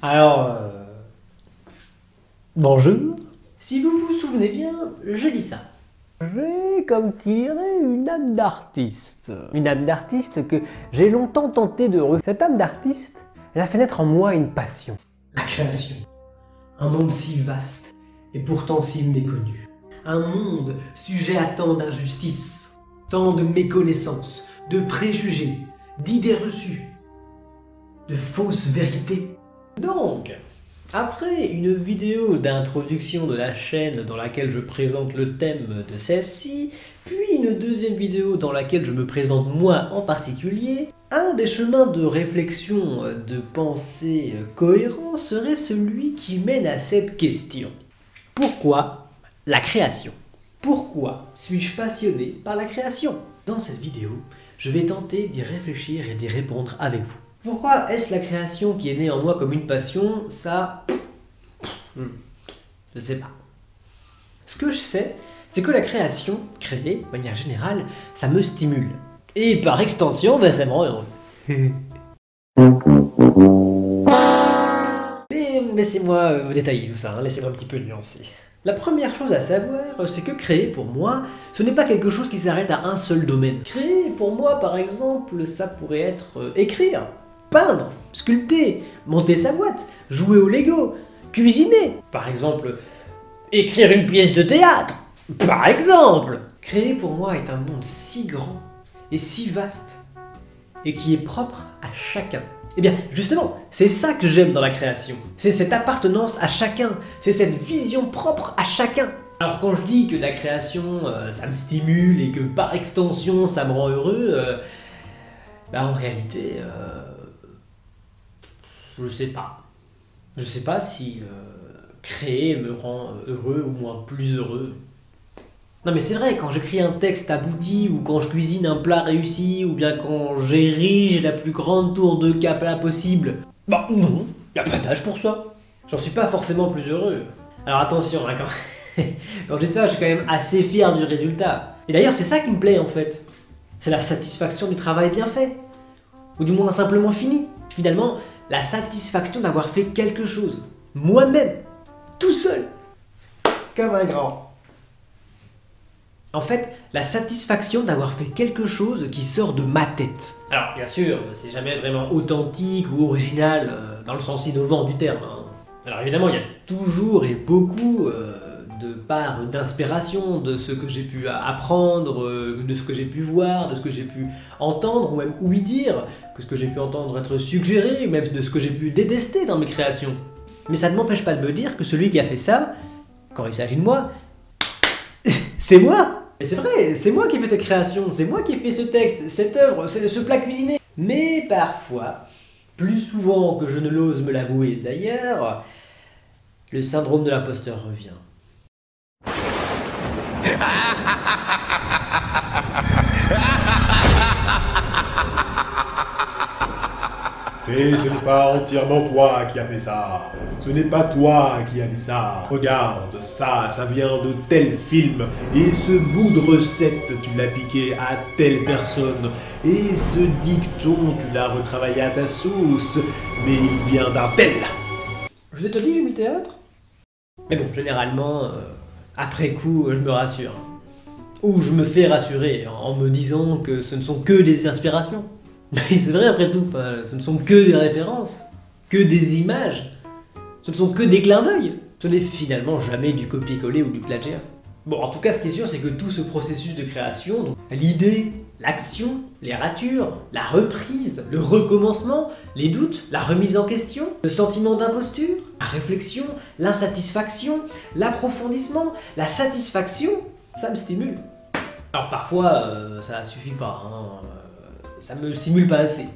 Alors, bonjour. Si vous vous souvenez bien, je dis ça. J'ai, comme qui dirait, une âme d'artiste. Une âme d'artiste que j'ai longtemps tenté de Cette âme d'artiste, elle a fait naître en moi une passion. La création. Un monde si vaste et pourtant si méconnu. Un monde sujet à tant d'injustices, tant de méconnaissances, de préjugés, d'idées reçues, de fausses vérités. Donc, après une vidéo d'introduction de la chaîne dans laquelle je présente le thème de celle-ci, puis une deuxième vidéo dans laquelle je me présente moi en particulier, un des chemins de réflexion, de pensée cohérent serait celui qui mène à cette question. Pourquoi la création? Pourquoi suis-je passionné par la création? Dans cette vidéo, je vais tenter d'y réfléchir et d'y répondre avec vous. Pourquoi est-ce la création qui est née en moi comme une passion? Ça... je sais pas. Ce que je sais, c'est que la création, créer, de manière générale, ça me stimule. Et par extension, ben, ça me rend heureux. Mais laissez-moi vous détailler tout ça, hein, laissez-moi un petit peu nuancer. La première chose à savoir, c'est que créer, pour moi, ce n'est pas quelque chose qui s'arrête à un seul domaine. Créer, pour moi, par exemple, ça pourrait être écrire, peindre, sculpter, monter sa boîte, jouer au Lego, cuisiner. Par exemple, écrire une pièce de théâtre. Par exemple. Créer, pour moi, est un monde si grand et si vaste, et qui est propre à chacun. Eh bien, justement, c'est ça que j'aime dans la création. C'est cette appartenance à chacun, c'est cette vision propre à chacun. Alors quand je dis que la création, ça me stimule et que par extension, ça me rend heureux, bah en réalité, je sais pas. Je sais pas si créer me rend heureux ou moins plus heureux. Non mais c'est vrai, quand j'écris un texte abouti, ou quand je cuisine un plat réussi, ou bien quand j'érige la plus grande tour de Capla possible, bah non, y a pas d'âge pour ça. J'en suis pas forcément plus heureux. Alors attention, hein, quand je dis ça, je suis quand même assez fier du résultat. Et d'ailleurs, c'est ça qui me plaît en fait. C'est la satisfaction du travail bien fait. Ou du moins simplement fini. Finalement, la satisfaction d'avoir fait quelque chose. Moi-même. Tout seul. Comme un grand. En fait, la satisfaction d'avoir fait quelque chose qui sort de ma tête. Alors, bien sûr, c'est jamais vraiment authentique ou original dans le sens innovant du terme. Hein. Alors évidemment, il y a toujours et beaucoup de parts d'inspiration de ce que j'ai pu apprendre, de ce que j'ai pu voir, de ce que j'ai pu entendre ou même ouï dire, que ce que j'ai pu entendre être suggéré, ou même de ce que j'ai pu détester dans mes créations. Mais ça ne m'empêche pas de me dire que celui qui a fait ça, quand il s'agit de moi, c'est moi! Et c'est vrai, c'est moi qui ai fait cette création, c'est moi qui ai fait ce texte, cette œuvre, ce plat cuisiné. Mais parfois, plus souvent que je ne l'ose me l'avouer d'ailleurs, le syndrome de l'imposteur revient. Et ce n'est pas entièrement toi qui as fait ça. Ce n'est pas toi qui as dit ça. Regarde, ça vient de tel film. Et ce bout de recette, tu l'as piqué à telle personne. Et ce dicton, tu l'as retravaillé à ta sauce. Mais il vient d'un tel. Je vous ai déjà dit que j'aime le théâtre? Mais bon, généralement, après coup, je me rassure. Ou je me fais rassurer en me disant que ce ne sont que des inspirations. Mais c'est vrai après tout, ce ne sont que des références, que des images, ce ne sont que des clins d'œil. Ce n'est finalement jamais du copier-coller ou du plagiat. Bon, en tout cas, ce qui est sûr, c'est que tout ce processus de création, donc l'idée, l'action, les ratures, la reprise, le recommencement, les doutes, la remise en question, le sentiment d'imposture, la réflexion, l'insatisfaction, l'approfondissement, la satisfaction, ça me stimule. Alors parfois, ça suffit pas, hein. Ça me stimule pas assez.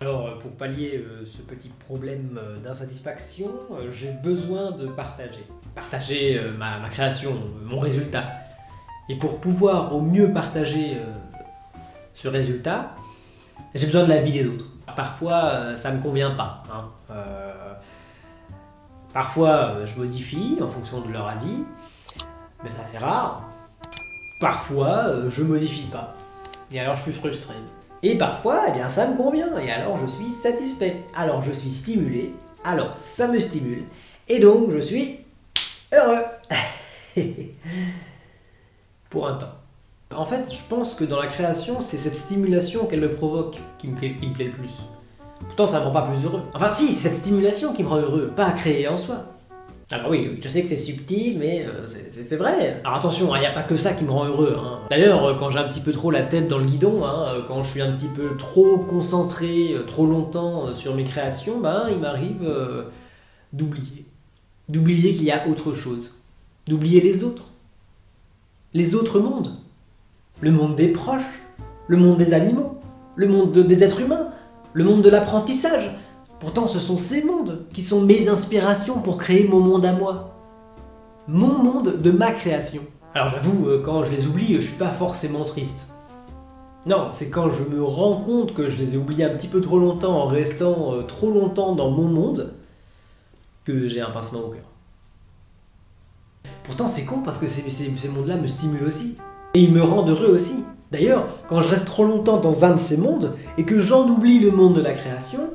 Alors pour pallier ce petit problème d'insatisfaction, j'ai besoin de partager. Partager ma création, mon résultat. Et pour pouvoir au mieux partager ce résultat, j'ai besoin de l'avis des autres. Parfois ça me convient pas. Hein. Parfois je modifie en fonction de leur avis, mais ça c'est rare. Parfois je modifie pas. Et alors je suis frustré. Et parfois, eh bien, ça me convient, et alors je suis satisfait. Alors je suis stimulé, Alors, ça me stimule. Et donc, je suis heureux. Pour un temps. En fait, je pense que dans la création, c'est cette stimulation qu'elle me provoque qui me plaît le plus. Pourtant, ça ne me rend pas plus heureux. Enfin si, c'est cette stimulation qui me rend heureux, pas à créer en soi. Alors oui, je sais que c'est subtil, mais c'est vrai. Alors attention, il n'y a pas que ça qui me rend heureux. Hein. D'ailleurs, quand j'ai un petit peu trop la tête dans le guidon, hein, quand je suis un petit peu trop concentré, trop longtemps sur mes créations, il m'arrive d'oublier. D'oublier qu'il y a autre chose. D'oublier les autres. Les autres mondes. Le monde des proches, le monde des animaux, le monde des êtres humains, le monde de l'apprentissage. Pourtant, ce sont ces mondes qui sont mes inspirations pour créer mon monde à moi. Mon monde de ma création. Alors j'avoue, quand je les oublie, je suis pas forcément triste. Non, c'est quand je me rends compte que je les ai oubliés un petit peu trop longtemps en restant trop longtemps dans mon monde que j'ai un pincement au cœur. Pourtant, c'est con parce que ces mondes-là me stimulent aussi. Et ils me rendent heureux aussi. D'ailleurs, quand je reste trop longtemps dans un de ces mondes et que j'en oublie le monde de la création,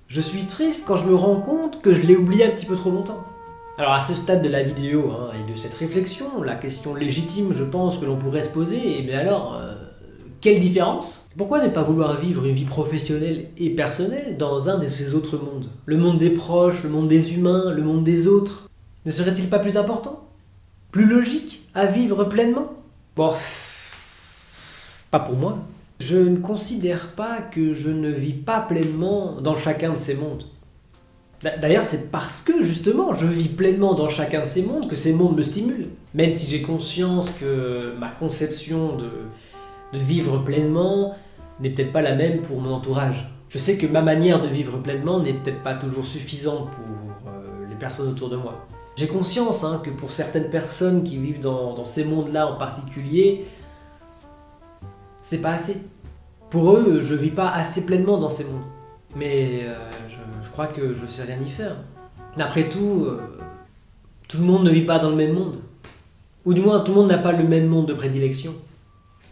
je suis triste quand je me rends compte que je l'ai oublié un petit peu trop longtemps. Alors à ce stade de la vidéo et de cette réflexion, la question légitime, je pense, que l'on pourrait se poser, mais alors, quelle différence? Pourquoi ne pas vouloir vivre une vie professionnelle et personnelle dans un de ces autres mondes? Le monde des proches, le monde des humains, le monde des autres. Ne serait-il pas plus important? Plus logique à vivre pleinement? Bon, pas pour moi. Je ne considère pas que je ne vis pas pleinement dans chacun de ces mondes. D'ailleurs, c'est parce que, justement, je vis pleinement dans chacun de ces mondes que ces mondes me stimulent. Même si j'ai conscience que ma conception de vivre pleinement n'est peut-être pas la même pour mon entourage. Je sais que ma manière de vivre pleinement n'est peut-être pas toujours suffisante pour les personnes autour de moi. J'ai conscience que pour certaines personnes qui vivent dans ces mondes-là en particulier, c'est pas assez. Pour eux, je vis pas assez pleinement dans ces mondes. Mais je crois que je sais rien y faire. Après tout, tout le monde ne vit pas dans le même monde. Ou du moins, tout le monde n'a pas le même monde de prédilection.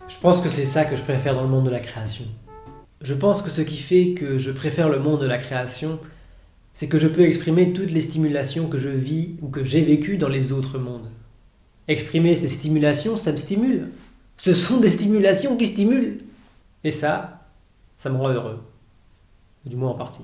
Je pense que c'est ça que je préfère dans le monde de la création. Je pense que ce qui fait que je préfère le monde de la création, c'est que je peux exprimer toutes les stimulations que je vis ou que j'ai vécues dans les autres mondes. Exprimer ces stimulations, ça me stimule. Ce sont des stimulations qui stimulent. Et ça me rend heureux. Du moins en partie.